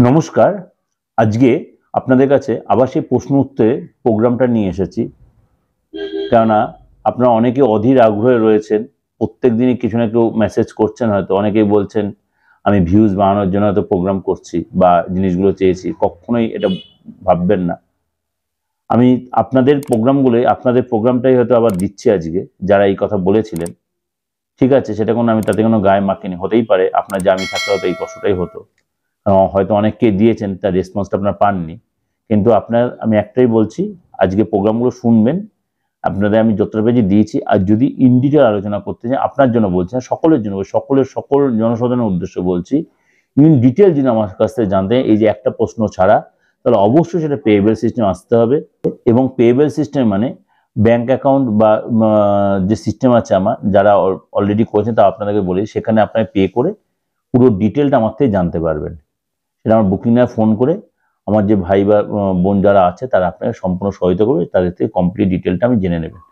নমস্কার। আজকে আপনাদের কাছে আবার সেই প্রশ্ন উত্তরে প্রোগ্রামটা নিয়ে এসেছি, কেননা আপনারা অনেকে অধীর আগ্রহে রয়েছেন। প্রত্যেক দিনই কিছু না কেউ মেসেজ করছেন, হয়তো অনেকেই বলছেন আমি ভিউজ বাড়ানোর জন্য হয়তো প্রোগ্রাম করছি বা জিনিসগুলো চেয়েছি। কখনোই এটা ভাববেন না। আমি আপনাদের প্রোগ্রামটাই হয়তো আবার দিচ্ছি আজকে, যারা এই কথা বলেছিলেন। ঠিক আছে, সেটা আমি তাতে কোনো গায়ে মাখিনি। হতেই পারে আপনার যে আমি থাকলে হয়তো এই কষ্টটাই হতো, হয়তো অনেককে দিয়েছেন, তার রেসপন্সটা আপনার পাননি। কিন্তু আমি একটাই বলছি, আজকে প্রোগ্রামগুলো শুনবেন। আপনাদের আমি যতটা পেয়েছি দিয়েছি। আর যদি ইন ডিটেল আলোচনা করতে চান, আপনার জন্য বলছি না, সকলের জন্য, সকল জনসাধারণের উদ্দেশ্যে বলছি, ইন ডিটেল যদি আমার কাছ থেকে জানতে এই যে একটা প্রশ্ন ছাড়া, তাহলে অবশ্যই সেটা পেয়েবল সিস্টেম আসতে হবে। এবং পেয়েবল সিস্টেম মানে ব্যাংক অ্যাকাউন্ট বা যে সিস্টেম আছে আমার, যারা অলরেডি করেছেন তা আপনাদেরকে বলি, সেখানে আপনার পে করে পুরো ডিটেলটা আমার থেকে জানতে পারবেন। সেটা আমার বুকিং এ ফোন করে আমার যে ভাই বা বোন যারা আছে তারা আপনাকে সম্পূর্ণ সহায়তা করবে, তাদের থেকে কমপ্লিট ডিটেলটা আমি জেনে নেবেন।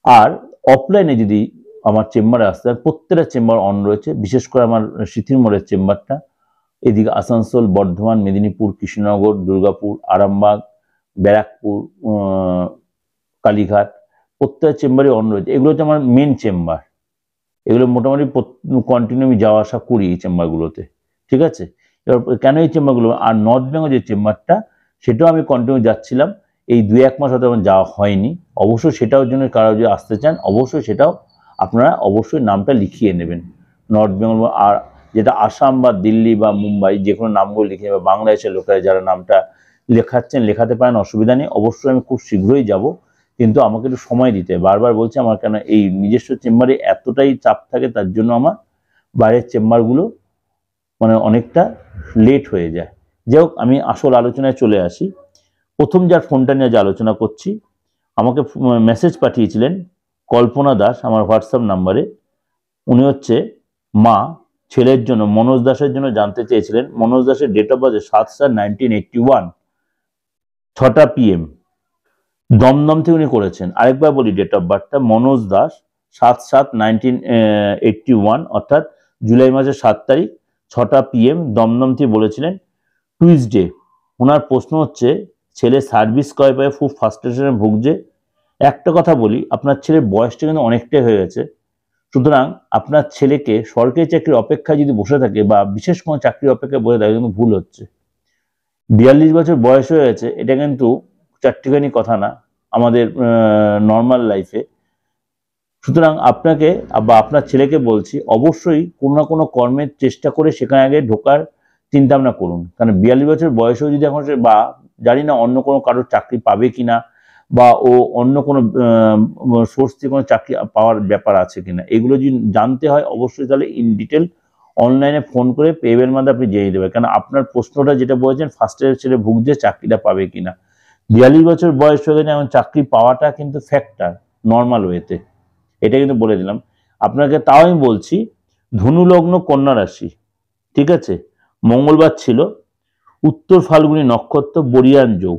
আর অফলাইনে যদি আমার চেম্বারে আসতে হয়, প্রত্যেকটা চেম্বার অন রয়েছে। বিশেষ করে আমার সিথির মোড়ের চেম্বারটা, এদিকে আসানসোল, বর্ধমান, মেদিনীপুর, কৃষ্ণনগর, দুর্গাপুর, আরামবাগ, ব্যারাকপুর, কালীঘাট, প্রত্যেকটা চেম্বারই অন রয়েছে। এগুলো হচ্ছে আমার মেন চেম্বার। এগুলো মোটামুটি কন্টিনিউ আমি যাওয়া আসা করি এই চেম্বারগুলোতে। ঠিক আছে, এবার কেন এই চেম্বারগুলো? আর নর্থ বেঙ্গল যে চেম্বারটা, সেটাও আমি কন্টিনিউ যাচ্ছিলাম। এই 2-1 মাস হয়তো আমার যাওয়া হয়নি। অবশ্যই সেটাও জন্য কারো যদি আসতে চান, অবশ্যই সেটাও আপনারা অবশ্যই নামটা লিখিয়ে নেবেন। নর্থ বেঙ্গল আর যেটা আসাম বা দিল্লি বা মুম্বাই, যে কোনো নামগুলো লিখে, বা বাংলাদেশের লোকেরা যারা নামটা লেখাতে পারেন, অসুবিধা নেই। অবশ্যই আমি খুব শীঘ্রই যাব, কিন্তু আমাকে একটু সময় দিতে। বারবার বলছি, আমার কেন এই নিজস্ব চেম্বারে এতটাই চাপ থাকে, তার জন্য আমার বাইরের চেম্বারগুলো অনেকটা লেট হয়ে যায়। যাই হোক, আমি আসল আলোচনায় চলে আসি। প্রথম যার ফোনটা নিয়ে যে আলোচনা করছি, আমাকে মেসেজ পাঠিয়েছিলেন কল্পনা দাস আমার হোয়াটসঅ্যাপ নাম্বারে। উনি হচ্ছে মা, ছেলের জন্য, মনোজ দাসের জন্য জানতে চেয়েছিলেন। মনোজ দাসের ডেট অফ বার্থ 7/7/1981, 6টা PM, দমদম থেকে উনি করেছেন। আরেকবার বলি ডেট অফ বার্থটা, মনোজ দাস 7/7/1981, অর্থাৎ জুলাই মাসের 7 তারিখ, 6টা PM, দমদম থেকে বলেছিলেন। টুইসডে। ওনার প্রশ্ন হচ্ছে, ছেলে সার্ভিস করে পায়ে খুব ফ্রাস্ট্রেশনে ভুগছে। একটা কথা বলি, আপনার ছেলের বয়সটা কিন্তু অনেকটাই হয়ে গেছে। সুতরাং আপনার ছেলেকে সরকারি চাকরির অপেক্ষায় যদি বসে থাকে, বা বিশেষ কোনো চাকরির অপেক্ষায় বসে থাকে, কিন্তু ভুল হচ্ছে। 42 বছর বয়স হয়ে গেছে, এটা কিন্তু চারটিখানি কথা না আমাদের নর্মাল লাইফে। সুতরাং আপনাকে বা আপনার ছেলেকে বলছি, অবশ্যই কোনো না কোনো কর্মের চেষ্টা করে সেখানে আগে ঢোকার চিন্তা ভাবনা করুন। কারণ 42 বছর বয়সেও যদি এখন বা জানি না অন্য কোনো কারোর চাকরি পাবে কিনা, বা ও অন্য কোনো সোর্স থেকে কোনো চাকরি পাওয়ার ব্যাপার আছে কিনা, এগুলো যদি জানতে হয়, অবশ্যই তাহলে ইন ডিটেল অনলাইনে ফোন করে পেবেল মাধ্যমে আপনি জেনে দেবেন। কারণ আপনার প্রশ্নটা যেটা বলেছেন, ফার্স্ট ইয়ার ছেলে ভুগছে, চাকরিটা পাবে কিনা। 42 বছর বয়স হয়ে গেছে, এখন চাকরি পাওয়াটা কিন্তু ফ্যাক্টর নর্মাল ওয়েতে, এটা কিন্তু বলে দিলাম আপনাকে। তাও আমি বলছি, ধনু লগ্ন, কন্যা রাশি, ঠিক আছে, মঙ্গলবার ছিল, উত্তর ফাল্গুনী নক্ষত্র, বরিয়ান যোগ।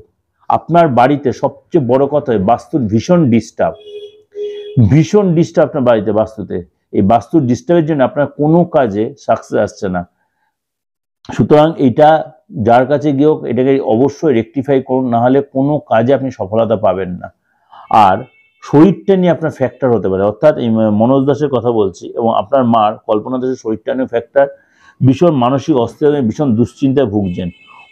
আপনার বাড়িতে সবচেয়ে বড় কথা, বাস্তুর ভীষণ ডিস্টার্ব আপনার বাড়িতে বাস্তুতে। এই বাস্তুর ডিস্টার্বের জন্য আপনার কোনো কাজে সাকসেস আসছে না। সুতরাং এটা যার কাছে গিয়েও এটাকে অবশ্যই রেকটিফাই করুন, না হলে কোনো কাজে আপনি সফলতা পাবেন না। আর শরীরটা নিয়ে আপনার ফ্যাক্টর হতে পারে, অর্থাৎ এই মনোজ দাসের কথা বলছি, এবং আপনার মার কল্পনা দাসের শরীরটা নিয়ে ফ্যাক্টর। ভীষণ মানসিক অস্থিরতা, ভীষণ দুশ্চিন্তায় ভুগছেন।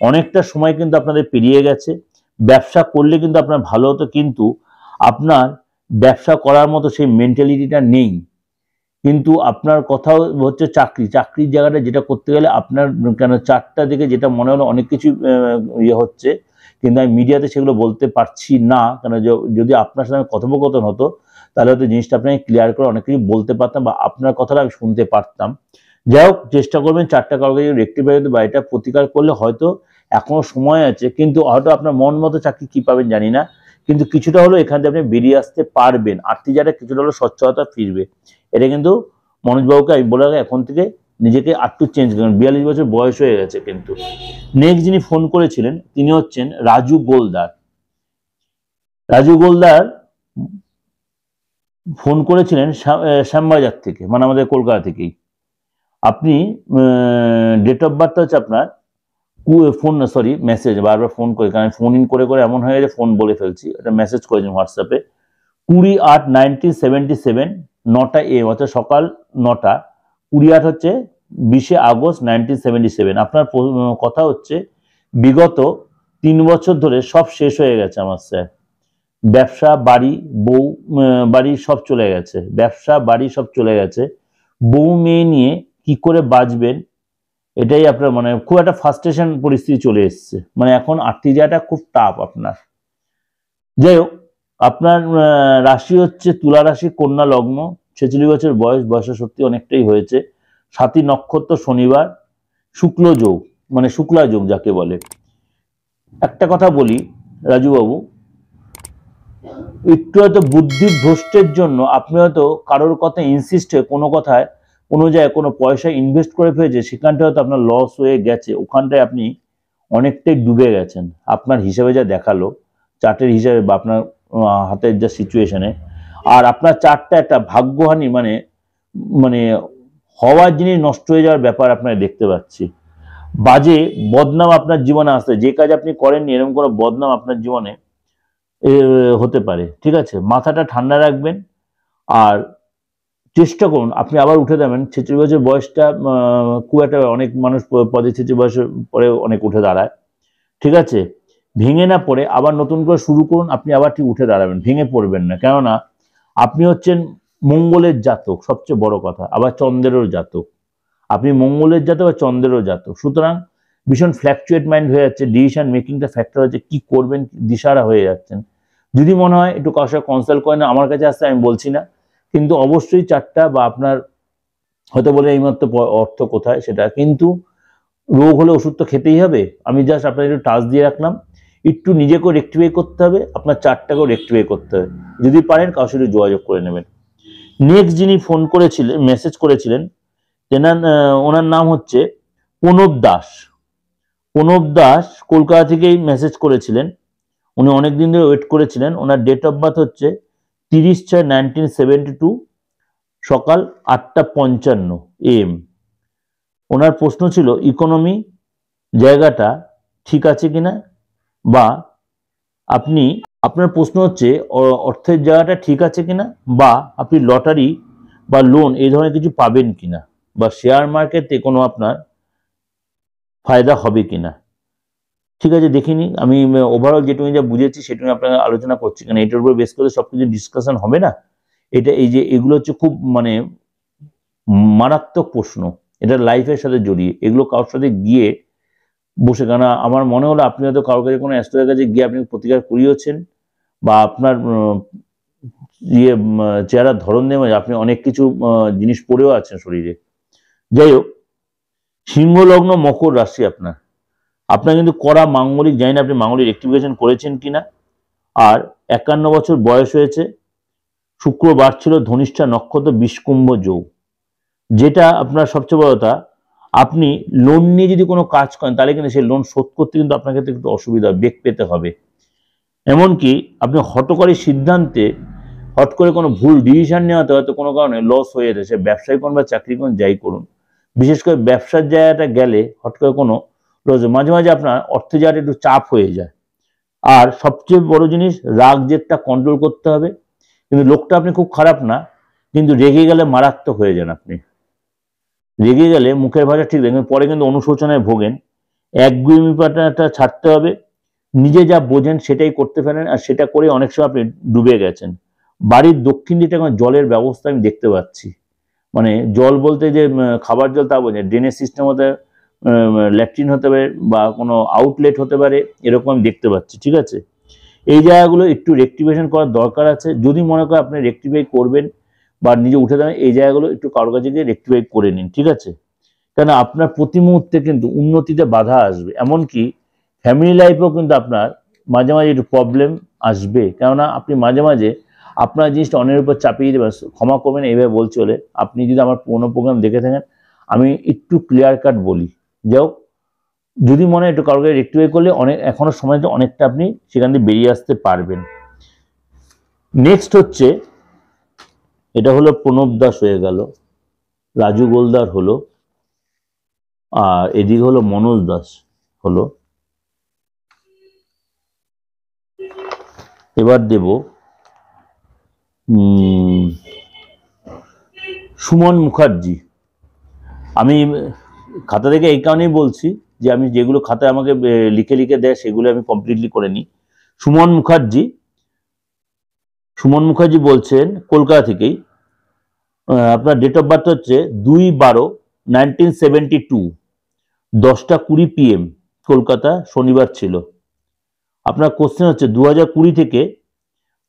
অনেকটা সময় কিন্তু আপনাদের পেরিয়ে গেছে। ব্যবসা করলে কিন্তু আপনার ভালো হতো, কিন্তু আপনার ব্যবসা করার মতো সেই মেন্টালিটিটা নেই। কিন্তু আপনার কথা হচ্ছে চাকরির জায়গাটা যেটা করতে গেলে আপনার কেন 4টা দিকে যেটা মনে হলো অনেক কিছু হচ্ছে, কিন্তু আমি মিডিয়াতে সেগুলো বলতে পারছি না। কেন যদি আপনার সাথে কথোপকথন হতো, তাহলে হয়তো জিনিসটা আপনাকে ক্লিয়ার করে অনেক কিছু বলতে পারতাম, বা আপনার কথাটা আমি শুনতে পারতাম। যাই হোক, চেষ্টা করবেন 4টা কারণে রেক্টিফাই হতে, বা এটা প্রতিকার করলে হয়তো এখনো সময় আছে। কিন্তু হয়তো আপনার মন মতো চাকরি কি পাবেন জানি না, কিন্তু কিছুটা হলো এখান থেকে আপনি বেরিয়ে আসতে পারবেন। আর্থিক জায়গাটা কিছুটা হলো স্বচ্ছতা ফিরবে। এটা কিন্তু মনোজবাবুকে আমি বলে রাখি, এখন থেকে নিজেকে আরটু চেঞ্জ করুন। 42 বছর বয়স হয়ে গেছে। কিন্তু নেক্সট যিনি ফোন করেছিলেন, তিনি হচ্ছেন রাজু গোলদার। রাজু গোলদার ফোন করেছিলেন শ্যামবাজার থেকে, মানে আমাদের কলকাতা থেকেই। আপনি ডেট অফ বার্থ হচ্ছে আপনার ফোন না, সরি মেসেজ, বারবার ফোন করে, কারণ ফোন ইন করে করে এমন হয়ে গেছে ফোন বলে ফেলছি, এটা মেসেজ করেছেন হোয়াটসঅ্যাপে 20/8/1977 9টা AM, অর্থাৎ সকাল 9টা। 20/8 হচ্ছে 20শে আগস্ট 1977। আপনার কথা হচ্ছে বিগত 3 বছর ধরে সব শেষ হয়ে গেছে আমার স্যার। ব্যবসা, বাড়ি, বউ, বাড়ি সব চলে গেছে, ব্যবসা বাড়ি সব চলে গেছে, বউ মেয়ে নিয়ে কি করে বাঁচবেন, এটাই আপনার মানে খুব একটা ফ্রাস্ট্রেশন পরিস্থিতি চলে এসছে, মানে এখন আটটি যাওয়াটা খুব টাফ আপনার। যাই হোক, আপনার রাশি হচ্ছে তুলা রাশি, কন্যা লগ্ন, 46 বছর বয়স, বয়সে সত্যি অনেকটাই হয়েছে, 7ই নক্ষত্র, শনিবার, শুক্ল যোগ, মানে শুক্লা যোগ যাকে বলে। একটা কথা বলি রাজুবাবু, একটু হয়তো বুদ্ধি ভ্রষ্টের জন্য আপনি হয়তো কারোর কথা ইনসিস্ট হয়ে কোনো কথায় কোনো জায়গায় কোনো পয়সা ইনভেস্ট করে ফেলেছে, সেখানটায় হয়তো আপনার লস হয়ে গেছে, ওখানটায় আপনি অনেকটাই ডুবে গেছেন আপনার হিসাবে যা দেখালো, চার্টের হিসাবে বা আপনার হাতের যা সিচুয়েশনে। আর আপনার চার্টটা একটা ভাগ্যহানি মানে মানে হওয়ার জিনিস নষ্ট হয়ে যাওয়ার ব্যাপার আপনার দেখতে পাচ্ছি। বাজে বদনাম আপনার জীবনে আসতে, যে কাজ আপনি করেননি এরকম কোনো বদনাম আপনার জীবনে হতে পারে, ঠিক আছে? মাথাটা ঠান্ডা রাখবেন আর চেষ্টা করুন আপনি আবার উঠে যাবেন। 46 বছর বয়সটা খুব একটা, অনেক মানুষ 45 বয়সের পরে অনেক উঠে দাঁড়ায়, ঠিক আছে? ভেঙে না পড়ে আবার নতুন করে শুরু করুন, আপনি আবার ঠিক উঠে দাঁড়াবেন, ভেঙে পড়বেন না, কেননা আপনি হচ্ছেন মঙ্গলের জাতক, সবচেয়ে বড় কথা, আবার চন্দ্রেরও জাতক, আপনি মঙ্গলের জাতক বা চন্দ্রেরও জাতক, সুতরাং ভীষণ ফ্ল্যাকচুয়েট মাইন্ড হয়ে যাচ্ছে, ডিসিশন মেকিংটা ফ্যাক্টর হচ্ছে, কি করবেন দিশারা হয়ে যাচ্ছেন। যদি মনে হয় একটু কারোর সাথে কনসাল্ট করেন, আমার কাছে আসতে আমি বলছি না, কিন্তু অবশ্যই চারটা বা আপনার হয়তো বলে এইমাত্র অর্থ কোথায় সেটা, কিন্তু রোগ হলে ওষুধ তো খেতেই হবে। আমি জাস্ট আপনার একটু টাচ দিয়ে রাখলাম, একটু নিজেকেও রেক্টিফাই করতে হবে, আপনার চারটাকেও রেক্টিফাই করতে হবে, যদি পারেন কারোর সাথে যোগাযোগ করে নেবেন। নেক্সট যিনি ফোন করেছিলেন, মেসেজ করেছিলেন, ওনার নাম হচ্ছে প্রণব দাস। প্রণব দাস কলকাতা থেকেই মেসেজ করেছিলেন, উনি অনেকদিন ধরে ওয়েট করেছিলেন। ওনার ডেট অফ বার্থ হচ্ছে 30/6/1972, সকাল 8:55 AM। ওনার প্রশ্ন ছিল ইকোনমি জায়গাটা ঠিক আছে কিনা, বা আপনার প্রশ্ন হচ্ছে অর্থের জায়গাটা ঠিক আছে কিনা, বা আপনি লটারি বা লোন এই ধরনের কিছু পাবেন কিনা, বা শেয়ার মার্কেটে কোনো আপনার ফায়দা হবে কিনা। ঠিক আছে, দেখিনি আমি ওভারঅল যেটুকু যা বুঝেছি সেটুকু আপনাকে আলোচনা করছি, কারণ এটার উপর বেস করে সবকিছু ডিসকাশন হবে না। এটা এই যে এগুলো হচ্ছে খুব মানে মারাত্মক প্রশ্ন, এটা লাইফের সাথে জড়িয়ে, এগুলো কারোর সাথে গিয়ে বসে, কেন আমার মনে হলো আপনি হয়তো কারোর কাছে কোনো অ্যাস্ট্রোলজার কাছে গিয়ে আপনি প্রতিকার করিয়েছেন, বা আপনার চেহারার ধরন দিয়ে আপনি অনেক কিছু জিনিস পড়েও আছেন শরীরে। যাই হোক, সিংহ লগ্ন, মকর রাশি আপনার কিন্তু কড়া মাঙ্গলিক, জানি না আপনি মাঙ্গলিক রেক্টিফিকেশন করেছেন কিনা। আর 51 বছর বয়স হয়েছে, শুক্রবার ছিল, ধনিষ্ঠা নক্ষত্র, বিষকুম্ভ যোগ। যেটা আপনার সবচেয়ে বড় কথা, আপনি লোন নিয়ে যদি কোনো কাজ করেন তাহলে কিন্তু সেই লোন শোধ করতে কিন্তু আপনাকে একটু অসুবিধা, বেগ পেতে হবে। এমনকি আপনি হঠকারী সিদ্ধান্তে হট করে কোনো ভুল ডিসিশন নেওয়াতে হয়তো কোনো কারণে লস হয়ে যেতে, সে ব্যবসায় করুন বা চাকরি করুন, যাই করুন, বিশেষ করে ব্যবসার জায়গাটা গেলে হট করে কোনো লস, মাঝে মাঝে আপনার অর্থের জায়গাটা একটু চাপ হয়ে যায়। আর সবচেয়ে বড় জিনিস, রাগ জেদটা কন্ট্রোল করতে হবে। কিন্তু লোকটা আপনি খুব খারাপ না, কিন্তু রেগে গেলে মারাত্মক হয়ে যান আপনি, রেগে গেলে মুখের ভাষা ঠিক দেখবেন, পরে কিন্তু অনুশোচনায় ভোগেন। একগুঁয়েমিপাটা ছাড়তে হবে, নিজে যা বোঝেন সেটাই করতে পারেন, আর সেটা করে অনেক সময় আপনি ডুবে গেছেন। বাড়ির দক্ষিণ দিকটা কোনো জলের ব্যবস্থা আমি দেখতে পাচ্ছি, মানে জল বলতে যে খাবার জল তা বোঝেন, ড্রেনেজ সিস্টেম হতে ল্যাট্রিন হতে পারে বা কোনো আউটলেট হতে পারে, এরকম আমি দেখতে পাচ্ছি, ঠিক আছে? এই জায়গাগুলো একটু রেক্টিফিকেশন করার দরকার আছে। যদি মনে করেন আপনি রেক্টিফাই করবেন বা নিজে উঠে দেবেন, এই জায়গাগুলো একটু কারোর কাছে গিয়ে রেক্টিফাই করে নিন, ঠিক আছে? কেন আপনার প্রতি মুহূর্তে কিন্তু উন্নতিতে বাধা আসবে, এমনকি ফ্যামিলি লাইফেও কিন্তু আপনার মাঝে মাঝে একটু প্রবলেম আসবে, কেননা আপনি মাঝে মাঝে আপনার জিনিসটা অন্যের উপর চাপিয়ে দেবেন। ক্ষমা করবেন এইভাবে বলছি বলে, আপনি যদি আমার পুরোনো প্রোগ্রাম দেখে থাকেন, আমি একটু ক্লিয়ার কাট বলি। যাই হোক, যদি মনে হয় একটু কারোর কাছে রেক্টিফাই করলে অনেক, এখনো সময়টা অনেকটা আপনি সেখান থেকে বেরিয়ে আসতে পারবেন। নেক্সট হচ্ছে, এটা হলো প্রণব দাস হয়ে গেল, রাজু গোলদার হলো, আর এদিকে হলো মনোজ দাস হলো। এবার দেব সুমন মুখার্জি। আমি খাতা থেকে এই কারণেই বলছি যে আমি যেগুলো খাতায় আমাকে লিখে লিখে দেয় সেগুলো আমি কমপ্লিটলি করে নিই। সুমন মুখার্জি বলছেন কলকাতা থেকেই। আপনার ডেট অফ বার্থ হচ্ছে 2/12/1972, 10টা 20 PM, কলকাতা, শনিবার ছিল। আপনার কোশ্চেন হচ্ছে 2020 থেকে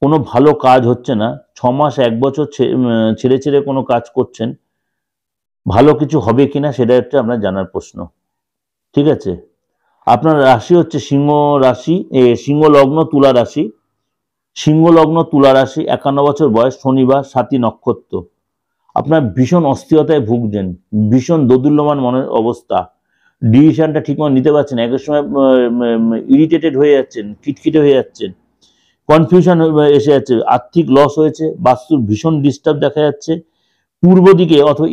কোনো ভালো কাজ হচ্ছে না, 6 মাস 1 বছর ছেড়ে ছেড়ে কোনো কাজ করছেন, ভালো কিছু হবে কিনা সেটা হচ্ছে আপনার জানার প্রশ্ন। ঠিক আছে, আপনার রাশি হচ্ছে সিংহ রাশি, সিংহ লগ্ন তুলা রাশি। সিংহ লগ্ন তুলা রাশি, 51 বছর বয়স, শনিবার, 7ই নক্ষত্র। আপনার ভীষণ অস্থিরতায় ভুগছেন, ভীষণ দোদুল্যমান মনের অবস্থা, ডিসিশনটা ঠিকমতো নিতে পারছেন, একের সময় ইরিটেটেড হয়ে যাচ্ছেন, খিটখিটে হয়ে যাচ্ছেন, কনফিউশন এসে যাচ্ছে, আর্থিক লস হয়েছে, বাস্তুর ভীষণ ডিস্টার্ব দেখা যাচ্ছে। পূর্ব দিকে অথবা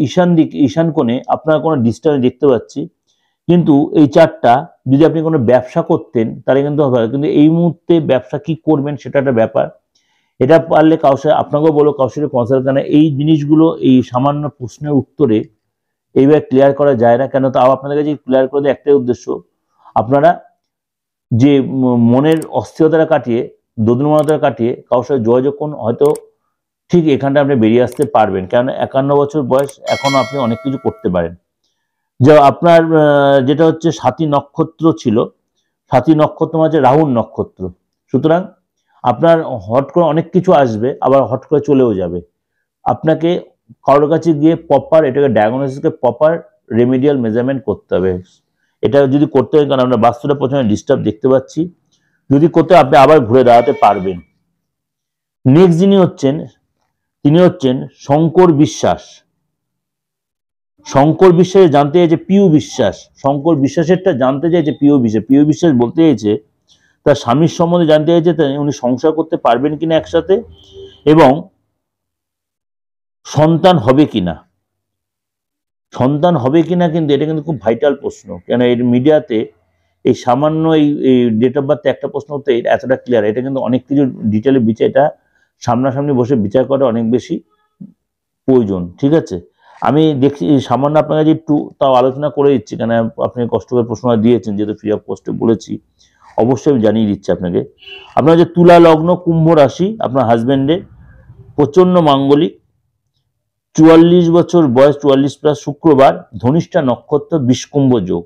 ঈশান কোণে আপনার কোনো ডিস্টার্ব দেখতে পাচ্ছি। কিন্তু এই চারটা যদি আপনি কোনো ব্যবসা করতেন তাহলে কিন্তু হবে, কিন্তু এই মুহূর্তে ব্যবসা কি করবেন সেটা একটা ব্যাপার। এটা পারলে কারোর সাথে, আপনাকেও বলো কারোর সাথে কনসাল্ট করেন। এই জিনিসগুলো এই সামান্য প্রশ্নের উত্তরে এইভাবে ক্লিয়ার করা যায় না। কেন? তাও আপনাদের কাছে ক্লিয়ার করে দেওয়ার একটাই উদ্দেশ্য, আপনারা যে মনের অস্থিরতাটা কাটিয়ে, দোদুল্যমানতা কাটিয়ে কারোর সাথে যোগাযোগ করুন, হয়তো ঠিক এখানটা আপনি বেরিয়ে আসতে পারবেন। কারণ 51 বছর বয়স, এখনো আপনি অনেক কিছু করতে পারেন। যে আপনার যেটা হচ্ছে 7ই নক্ষত্র ছিল, 7ই নক্ষত্র মানে রাহুর নক্ষত্র, সুতরাং আপনার হট করে অনেক কিছু আসবে, আবার হট করে চলেও যাবে। আপনাকে কারোর কাছে গিয়ে প্রপার এটাকে ডায়াগনোসিসকে প্রপার রেমিডিয়াল মেজারমেন্ট করতে হবে। এটা যদি করতে হয়, কারণ আমরা বাস্তুটা প্রথমে ডিস্টার্ব দেখতে পাচ্ছি, যদি করতে আপনি আবার ঘুরে দাঁড়াতে পারবেন। নেক্সট যিনি হচ্ছেন, তিনি হচ্ছেন শঙ্কর বিশ্বাস। শঙ্কর বিশ্বাসের জানতে চাইছে পিউ বিশ্বাস, শঙ্কর বিশ্বাসেরটা জানতে চাইছে পিউ বিশ্বাস বলতে চাইছে তার স্বামীর সম্বন্ধে জানতে চাইছে, উনি সংসার করতে পারবেন কিনা একসাথে, এবং সন্তান হবে কিনা। সন্তান হবে কিনা কিন্তু এটা কিন্তু খুব ভাইটাল প্রশ্ন, কেন এর মিডিয়াতে এই সামান্য এই ডেট অফ বার্থে একটা প্রশ্ন হতে এতটা ক্লিয়ার, এটা কিন্তু অনেক কিছু ডিটেলে বিচার, এটা সামনাসামনি বসে বিচার করা অনেক বেশি প্রয়োজন। ঠিক আছে, আমি দেখছি সামান্য আপনার কাছে একটু তাও আলোচনা করে দিচ্ছি, কেন আপনি কষ্ট করে প্রশ্নটা দিয়েছেন, যেহেতু ফ্রি অফ কস্টে বলেছি, অবশ্যই আমি জানিয়ে দিচ্ছি আপনাকে। আপনার যে তুলা লগ্ন কুম্ভ রাশি, আপনার হাজবেন্ডের প্রচন্ড মাঙ্গলিক, 44 বছর বয়স, 44+, শুক্রবার, ধনিষ্ঠা নক্ষত্র, বিষকুম্ভ যোগ।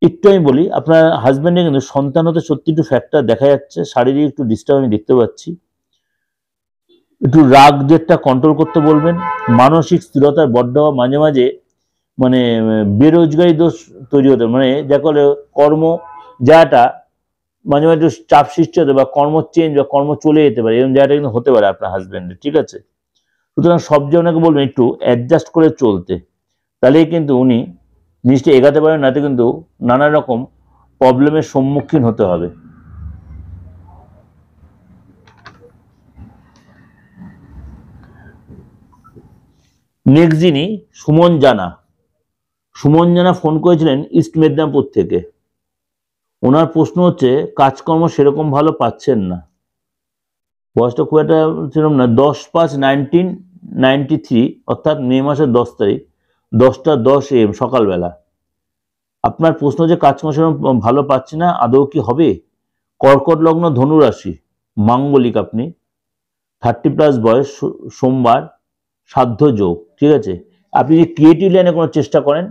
একটু আমি বলি, আপনার হাজবেন্ডের কিন্তু সন্তান হতে সত্যি একটু ফ্যাক্টর দেখা যাচ্ছে, শারীরিক একটু ডিস্টার্ব আমি দেখতে পাচ্ছি, একটু রাগ জেদটা কন্ট্রোল করতে বলবেন, মানসিক স্থিরতার বড্ড মাঝে মাঝে মানে বেরোজগারি দোষ তৈরি হতে, মানে যা করে কর্ম যাটা মাঝে মাঝে চাপ সৃষ্টি হতে, বা কর্ম চেঞ্জ বা কর্ম চলে যেতে পারে, এরকম জায়গাটা কিন্তু হতে পারে আপনার হাজবেন্ডের। ঠিক আছে, সুতরাং সব যে ওনাকে বলবেন একটু অ্যাডজাস্ট করে চলতে, তাহলেই কিন্তু উনি জিনিসটা এগাতে পারেন, নাতে কিন্তু নানা রকম প্রবলেমের সম্মুখীন হতে হবে। নেক্সট যিনি, সুমন জানা ফোন করেছিলেন ইস্ট মেদিনীপুর থেকে। ওনার প্রশ্ন হচ্ছে কাজকর্ম সেরকম ভালো পাচ্ছেন না, বয়সটা খুব একটা সেরকম না, 10/5/1993, অর্থাৎ মে মাসের 10 তারিখ, 10টা 10 AM সকালবেলা। আপনার প্রশ্ন যে কাজকর্ম সেরকম ভালো পাচ্ছে না, আদৌ কি হবে? কর্কট লগ্ন, ধনু রাশি, মাঙ্গলিক আপনি, 30+ বয়স, সোমবার, সাধ্য যোগ। ঠিক আছে, আপনি যদি ক্রিয়েটিভ লাইনে কোনো চেষ্টা করেন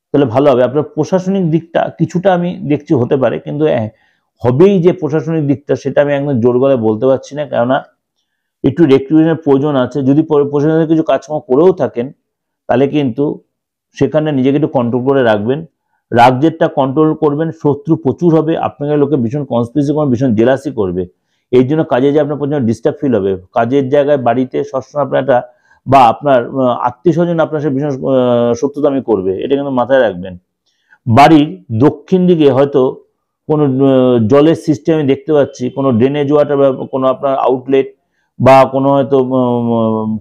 তাহলে ভালো হবে। আপনার প্রশাসনিক দিকটা কিছুটা আমি দেখছি হতে পারে, কিন্তু হবেই যে প্রশাসনিক দিকটা সেটা আমি একদম জোর গলায় বলতে পারছি না, কেননা একটু রেক্টিফিকেশনের প্রয়োজন আছে। যদি প্রশাসনের কিছু কাজকর্ম করেও থাকেন তাহলে কিন্তু সেখানে নিজেকে একটু কন্ট্রোল করে রাখবেন, রাগ জেদটা কন্ট্রোল করবেন। শত্রু প্রচুর হবে, আপনাকে লোকে ভীষণ কনস্পিরেসি করবে, ভীষণ জেলাসি করবে, এই জন্য কাজে যে আপনার প্রচন্ড ডিস্টার্ব ফিল হবে। কাজের জায়গায়, বাড়িতে সবসময় আপনার একটা, বা আপনার আত্মীয় স্বজন আপনার সাথে ভীষণ শত্রুতামি করবে, এটা কিন্তু মাথায় রাখবেন। বাড়ির দক্ষিণ দিকে হয়তো কোনো জলের সিস্টেম আমি দেখতে পাচ্ছি, কোনো ড্রেনেজ ওয়াটার বা কোনো আপনার আউটলেট, বা কোনো হয়তো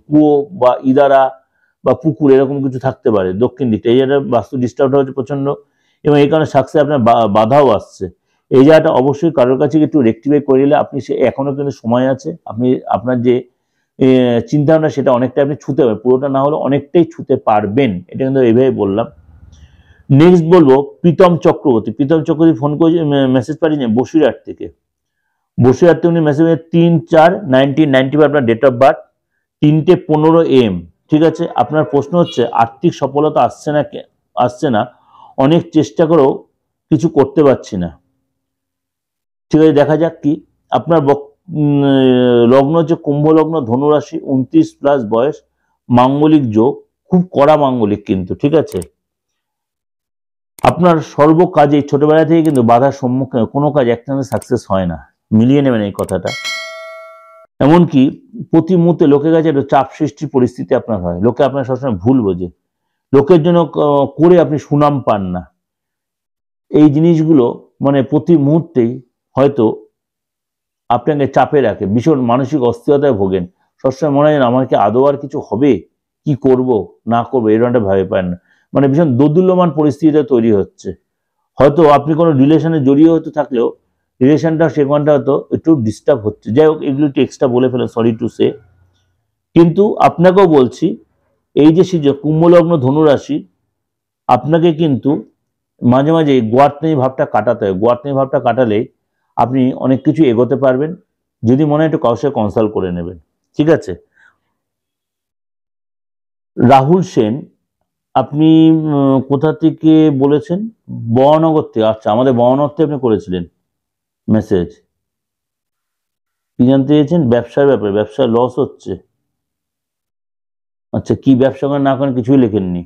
কুয়ো বা ইদারা বা পুকুর, এরকম কিছু থাকতে পারে দক্ষিণ দিকটা, এই একটা বাস্তু ডিস্টার্বটা হচ্ছে প্রচন্ড। এবং এই কারণে সাকসেস আপনার বাধাও আসছে। এই জায়গাটা অবশ্যই কারোর কাছে একটু রেকটিফাই করে নিলে আপনি সে এখনো কিন্তু সময় আছে, আপনি আপনার যে চিন্তাভাবনা সেটা অনেকটা আপনি ছুতে পারবেন, পুরোটা না হলে অনেকটাই ছুতে পারবেন, এটা কিন্তু এইভাবে বললাম। নেক্সট বলবো প্রীতম চক্রবর্তী ফোন করে মেসেজ পাঠিয়েছেন বসিরহাট থেকে। বসিরহাট থেকে উনি মেসেজ 3/4/1995 আপনার ডেট অফ বার্থ, 3:15 AM। ঠিক আছে, আপনার প্রশ্ন হচ্ছে আর্থিক সফলতা আসছে না, অনেক চেষ্টা করেও কিছু করতে পারছি না। ঠিক আছে, দেখা যাক কি আপনার লগ্ন হচ্ছে কুম্ভ লগ্ন, ধনুরাশি, 29+ বয়স, মাঙ্গলিক যোগ, খুব কড়া মাঙ্গলিক কিন্তু। ঠিক আছে, আপনার সর্বকাজে ছোটবেলা থেকে কিন্তু বাধার সম্মুখীন, কোনো কাজ একটানা সাকসেস হয় না, মিলিয়ে নেবেন এই কথাটা। এমনকি প্রতি মুহূর্তে লোকের কাছে একটা চাপ সৃষ্টির পরিস্থিতি আপনার হয়, লোকে আপনার সবসময় ভুল বোঝে, লোকের জন্য করে আপনি সুনাম পান না। এই জিনিসগুলো মানে প্রতি মুহূর্তেই হয়তো আপনাকে চাপে রাখে, ভীষণ মানসিক অস্থিরতায় ভোগেন, সবসময় মনে হয় আমার কি আদৌ আর কিছু হবে, কি করব না করবো এরকম একটা ভাবে পান না, মানে ভীষণ দোদুল্যমান পরিস্থিতিটা তৈরি হচ্ছে। হয়তো আপনি কোনো রিলেশনে জড়িয়ে হতে থাকলেও রিলেশনটা সেখানটা হয়তো একটু ডিস্টার্ব হচ্ছে। যাই হোক, এগুলো একটু এক্সট্রা বলে ফেলেন, সরি টু সে। কিন্তু আপনাকেও বলছি, এই যে কুম্ভলগ্ন ধনুরাশি, আপনাকে কিন্তু মাঝে মাঝে গোয়ার্তনি ভাবটা কাটাতে হয়, গোয়ার্তনি ভাবটা কাটালে আপনি অনেক কিছু এগোতে পারবেন, যদি মনে হয় একটু কারোর সাথে কনসাল্ট করে নেবেন। ঠিক আছে, রাহুল সেন, আপনি কোথা থেকে বলেছেন? বরানগর থেকে। আচ্ছা, আমাদের বরানগর থেকে আপনি করেছিলেন মেসেজ। কি জানতে চেয়েছেন? ব্যবসার ব্যাপারে, ব্যবসার লস হচ্ছে। আচ্ছা, কি ব্যবসা করেন না করেন কিছুই লেখেননি।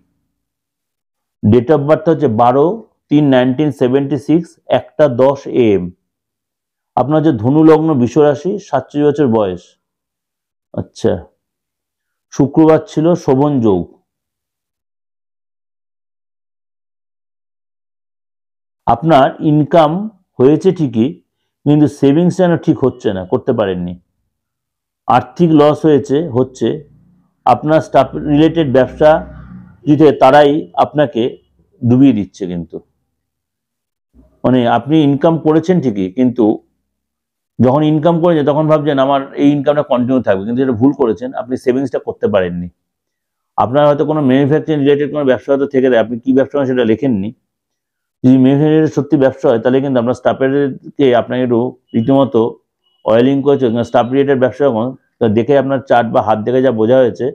ডেট অফ বার্থ হচ্ছে 12/3/1976, 1:10 AM। আপনার হচ্ছে ধনু লগ্ন, বৃষ রাশি, 47 বছর বয়স। আচ্ছা, শুক্রবার ছিল, শোভন যোগ। আপনার ইনকাম হয়েছে ঠিকই, কিন্তু সেভিংস যেন ঠিক হচ্ছে না, করতে পারেননি। আর্থিক লস হচ্ছে আপনার স্টাফ রিলেটেড ব্যবসা দিতে, তারাই আপনাকে ডুবিয়ে দিচ্ছে। কিন্তু মানে আপনি ইনকাম করেছেন ঠিকই, কিন্তু যখন ইনকাম করেছেন তখন ভাবছেন আমার এই ইনকামটা কন্টিনিউ থাকবে, কিন্তু এটা ভুল করেছেন, আপনি সেভিংসটা করতে পারেননি। আপনার হয়তো কোনো ম্যানুফ্যাকচারিং রিলেটেড কোনো ব্যবসা হয়তো থেকে দেয়, আপনি কি ব্যবসা করেন সেটা লেখেননি। যদি ম্যানুফ্যাকচারিং সত্যি ব্যবসা হয় তাহলে কিন্তু আপনার স্টাফেরকে আপনাকে একটু রীতিমতো অয়েলিং করেছে। স্টাফ রিলেটেড ব্যবসা যখন দেখে আপনার চার্ট বা হাত দেখে যা বোঝা হয়েছে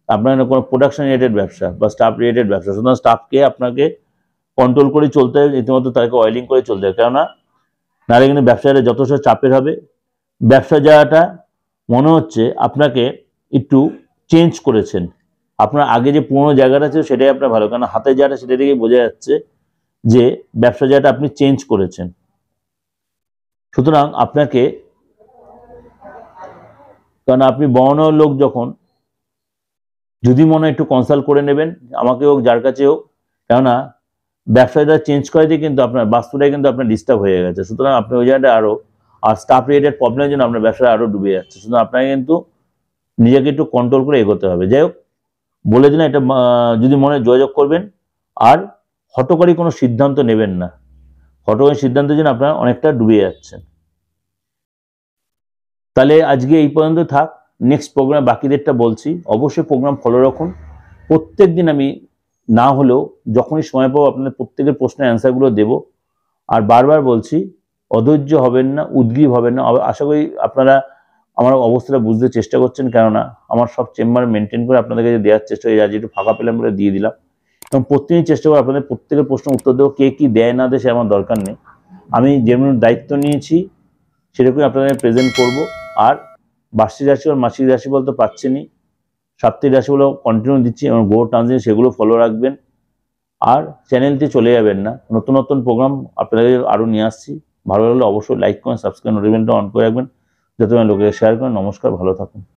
আপনার কোনো প্রোডাকশন রিলেটেড ব্যবসা বা স্টাফ রিলেটেড ব্যবসা, সুতরাং স্টাফকে আপনাকে কন্ট্রোল করে চলতে হবে, রীতিমতো তাকে অয়েলিং করে চলতে হবে, কেননা নাহলে কিন্তু ব্যবসাটা যথেষ্ট চাপের হবে। ব্যবসা জায়গাটা মনে হচ্ছে আপনাকে একটু চেঞ্জ করেছেন, আপনার আগে যে পুরোনো জায়গাটা ছিল সেটাই আপনার ভালো, কারণ হাতের জায়গাটা সেটা থেকে বোঝা যাচ্ছে যে ব্যবসা জায়গাটা আপনি চেঞ্জ করেছেন। সুতরাং আপনাকে, কারণ আপনি বড় লোক, যখন যদি মনে একটু কনসাল্ট করে নেবেন, আমাকে হোক যার কাছে হোক, কেননা ব্যবসাটা চেঞ্জ করে দিয়ে কিন্তু আপনার বাস্তুটাই কিন্তু আপনার ডিস্টার্ব হয়ে গেছে। সুতরাং আপনি ওই জায়গাটা আরো, আর স্টাফ রিলেটেড প্রবলেমের জন্য আপনার ব্যবসাটা আরো ডুবে যাচ্ছে। সুতরাং আপনাকে কিন্তু নিজেকে একটু কন্ট্রোল করে এগোতে হবে। যাই হোক, বলে দিন এটা, যদি মনে যোগাযোগ করবেন, আর হঠকারী কোনো সিদ্ধান্ত নেবেন না, হঠকারী সিদ্ধান্তের জন্য আপনারা অনেকটা ডুবে যাচ্ছেন। তাহলে আজকে এই পর্যন্ত থাক, নেক্সট প্রোগ্রাম বাকিদেরটা বলছি, অবশ্যই প্রোগ্রাম ফলো রাখুন। প্রত্যেক দিন আমি না হলেও যখনই সময় পাবো আপনাদের প্রত্যেকের প্রশ্নের অ্যান্সারগুলো দেব। আর বারবার বলছি, অধৈর্য হবেন না, উদ্গ্রীব হবেন না। আশা করি আপনারা আমার অবস্থাটা বুঝতে চেষ্টা করছেন, কেননা আমার সব চেম্বার মেনটেন করে আপনাদেরকে দেওয়ার চেষ্টা করি, আজ একটু ফাঁকা পেলাম বলে দিয়ে দিলাম। এবং প্রত্যেকদিন চেষ্টা করবো আপনাদের প্রত্যেকের প্রশ্ন উত্তর দেবো, কে কি দেয় না দেয় সে আমার দরকার নেই, আমি যেমন দায়িত্ব নিয়েছি সেরকমই আপনাদের প্রেজেন্ট করব। আর বার্ষিক রাশি আর মাসিক রাশি বলতে পাচ্ছেনই, সাপ্তাহিক রাশিগুলো কন্টিনিউ দিচ্ছি এবং গ্রহ ট্রানজিট সেগুলো ফলো রাখবেন। আর চ্যানেলটি চলে যাবেন না, নতুন নতুন প্রোগ্রাম আপনাদের আরও নিয়ে আসছি। ভালো লাগলে অবশ্যই লাইক করেন, সাবস্ক্রাইব, নোটিফিকেশনটা অন করে রাখবেন, যাতে লোকেরা শেয়ার করেন। নমস্কার, ভালো থাকুন।